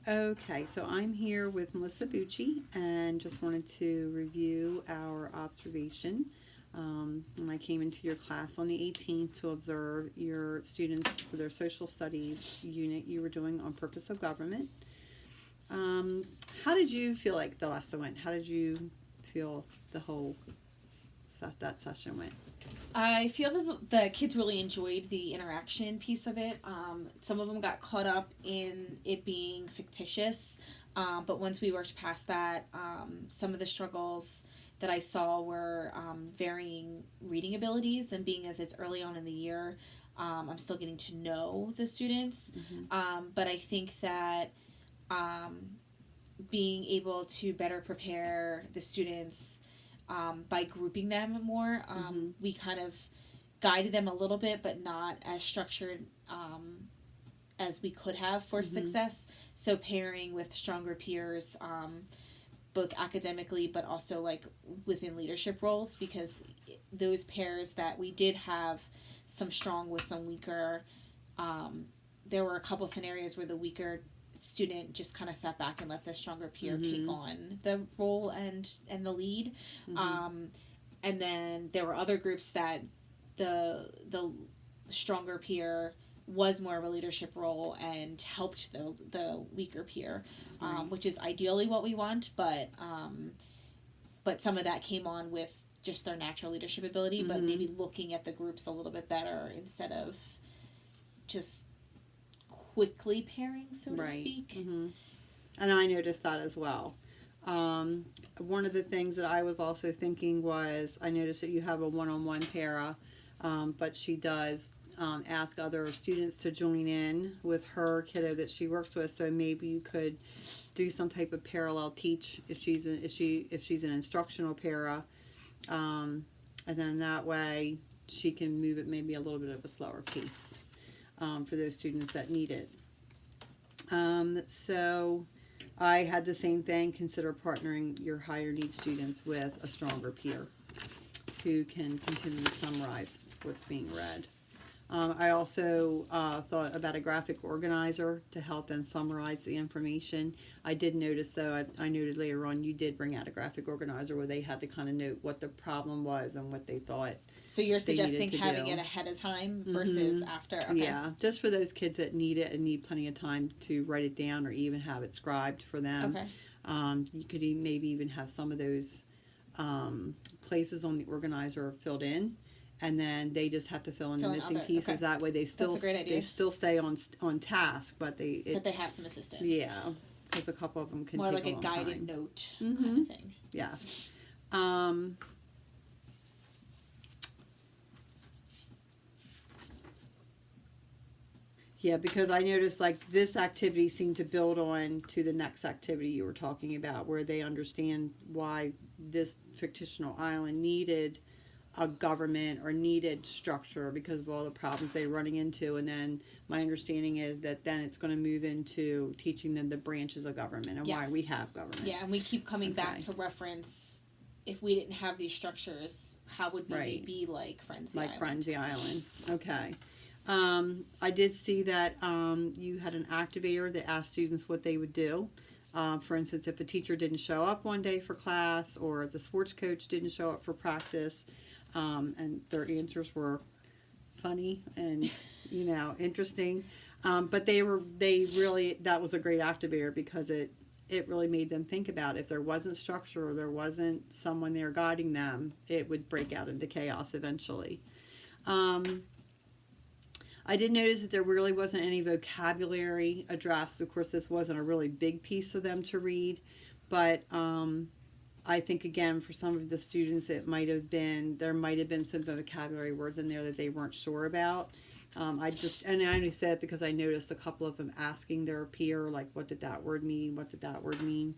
Okay, so I'm here with Melissa Bucci and just wanted to review our observation. When I came into your class on the 18th to observe your students for their social studies unit you were doing on purpose of government. Um, how did you feel like the lesson went? How did you feel the whole that session went? I feel that the kids really enjoyed the interaction piece of it. Some of them got caught up in it being fictitious, but once we worked past that, some of the struggles that I saw were varying reading abilities, and being as it's early on in the year, I'm still getting to know the students. Mm-hmm. But I think that um, being able to better prepare the students by grouping them more. Mm-hmm. We kind of guided them a little bit, but not as structured as we could have for Mm-hmm. success. So pairing with stronger peers, both academically, but also like within leadership roles, because those pairs that we did have, some strong with some weaker, um, there were a couple scenarios where the weaker student just kind of sat back and let the stronger peer take Mm-hmm. on the role and the lead. Mm-hmm. Um, and then there were other groups that the stronger peer was more of a leadership role and helped the weaker peer, Right. which is ideally what we want, but some of that came on with just their natural leadership ability, but Mm-hmm. maybe looking at the groups a little bit better instead of just quickly pairing, so to Right. speak. Mm-hmm. And I noticed that as well. One of the things that I was also thinking was I noticed that you have a one-on-one para, but she does ask other students to join in with her kiddo that she works with. So maybe you could do some type of parallel teach if she's an instructional para, and then that way she can move it maybe a little bit of a slower pace for those students that need it. So I had the same thing. Consider partnering your higher need students with a stronger peer who can continue to summarize what's being read. I also thought about a graphic organizer to help them summarize the information. I did notice, though, I noted later on you did bring out a graphic organizer where they had to kind of note what the problem was and what they thought So you're they needed suggesting to having do. it ahead of time versus after? Okay. Yeah, just for those kids that need it and need plenty of time to write it down or even have it scribed for them. Okay. You could maybe even have some of those places on the organizer filled in, and then they just have to fill in the Fill in missing other- pieces. okay. That way, That's a great idea. they still stay on task, but But they have some assistance. yeah, because a couple of them can More take like a long guided time. note Mm-hmm. kind of thing. Yes. Um, Yeah, because I noticed like this activity seemed to build on to the next activity you were talking about, where they understand why this fictional island needed a government or needed structure because of all the problems they're running into. And then my understanding is that then it's going to move into teaching them the branches of government and why we Yes. have government. Yeah, and we keep coming back Okay. to reference, if we didn't have these structures, how would we Right. be like Frenzy Like Island? Frenzy Island. Okay. I did see that you had an activator that asked students what they would do. For instance, if a teacher didn't show up one day for class or if the sports coach didn't show up for practice, and their answers were funny and interesting, but they really, that was a great activator because it really made them think about if there wasn't structure or there wasn't someone there guiding them, it would break out into chaos eventually. Um, I did notice that there really wasn't any vocabulary addressed. Of course, this wasn't a really big piece for them to read, but I think again for some of the students, there might have been some vocabulary words in there that they weren't sure about. And I only said it because I noticed a couple of them asking their peer like, "What did that word mean? What did that word mean?"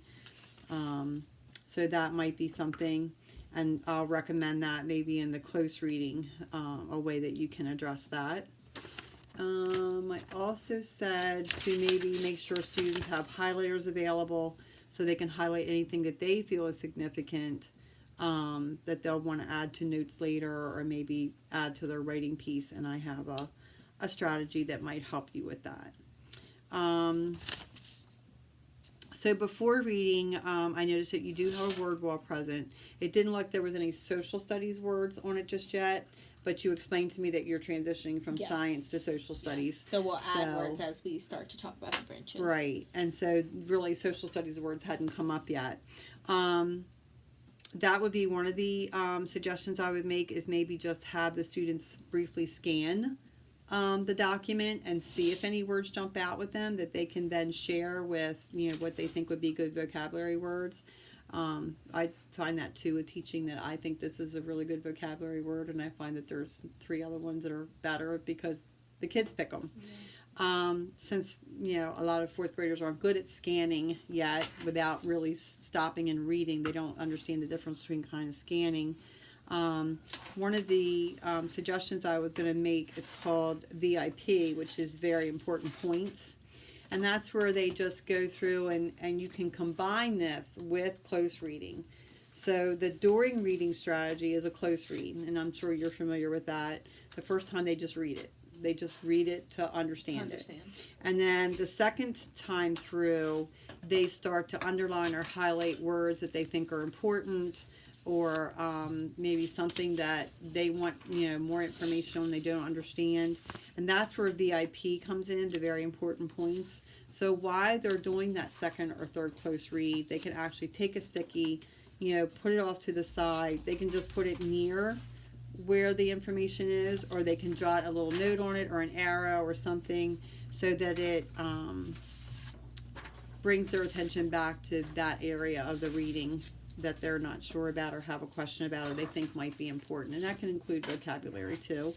So that might be something, and I'll recommend that maybe in the close reading, a way that you can address that. I also said to maybe make sure students have highlighters available so they can highlight anything that they feel is significant, that they'll want to add to notes later or maybe add to their writing piece. And I have a, strategy that might help you with that. So before reading, I noticed that you do have a word wall present. It didn't look like there was any social studies words on it just yet, but you explained to me that you're transitioning from Yes. science to social studies. Yes. So we'll add words as we start to talk about the branches. Right. And so really social studies words hadn't come up yet. That would be one of the suggestions I would make, is maybe just have the students briefly scan the document and see if any words jump out with them that they can then share with, what they think would be good vocabulary words. I find that too with teaching, that I think this is a really good vocabulary word, and I find that there's 3 other ones that are better because the kids pick them. Yeah. Since, a lot of 4th graders aren't good at scanning yet without really stopping and reading, they don't understand the difference between kind of scanning. One of the suggestions I was going to make is called VIP, which is very important points. And that's where they just go through and you can combine this with close reading. So the during reading strategy is a close read, and I'm sure you're familiar with that. The first time they just read it. They just read it to understand it. And then the second time through, they start to underline or highlight words that they think are important, or maybe something that they want, more information on, they don't understand. And that's where VIP comes in, the very important points. So while they're doing that second or third close read, they can actually take a sticky, put it off to the side. They can just put it near where the information is, or they can jot a little note on it or an arrow or something, so that it brings their attention back to that area of the reading that they're not sure about or have a question about or they think might be important. And that can include vocabulary too.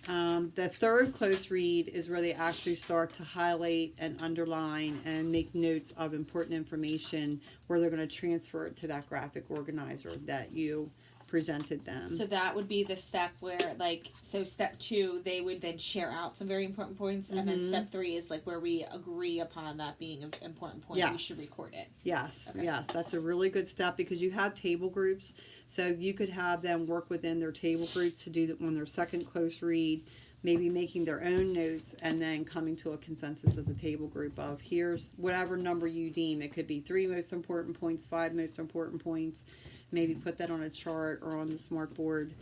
The third close read is where they actually start to highlight and underline and make notes of important information, where they're going to transfer it to that graphic organizer that you presented them. So that would be the step where, step 2, they would then share out some very important points, and then step 3 is where we agree upon that being an important point. Yes. We should record it. Yes, okay. Yes, that's a really good step, because you have table groups, so you could have them work within their table groups to do that on their second close read, maybe making their own notes and then coming to a consensus as a table group of, here's whatever number you deem. It could be 3 most important points, 5 most important points. Maybe put that on a chart or on the smart board,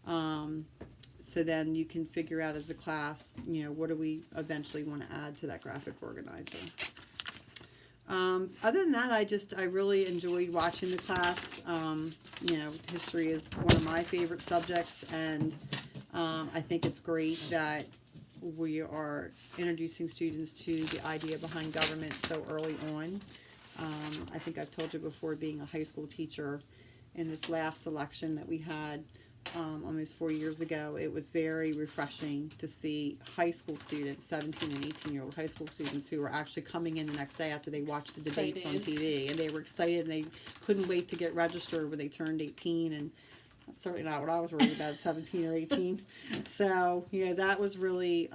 so then you can figure out as a class, what do we eventually want to add to that graphic organizer. Other than that, I really enjoyed watching the class. History is one of my favorite subjects, and I think it's great that we are introducing students to the idea behind government so early on. I think I've told you before, being a high school teacher, in this last election that we had almost 4 years ago, it was very refreshing to see high school students, 17 and 18-year-old high school students, who were actually coming in the next day after they watched the debates on TV, and they were excited, and they couldn't wait to get registered when they turned 18, and that's certainly not what I was worried about, 17 or 18. So, that was really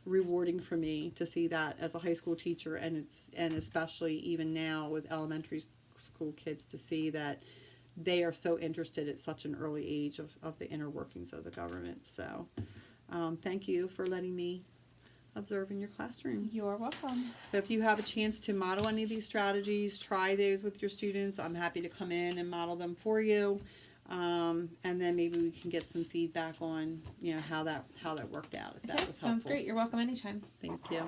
rewarding for me to see that as a high school teacher, and especially even now with elementary school kids, to see that they are so interested at such an early age of the inner workings of the government. So thank you for letting me observe in your classroom. You're welcome. So if you have a chance to model any of these strategies, try those with your students. I'm happy to come in and model them for you. And then maybe we can get some feedback on, how that worked out, if that was helpful. Sounds great. You're welcome anytime. Thank you.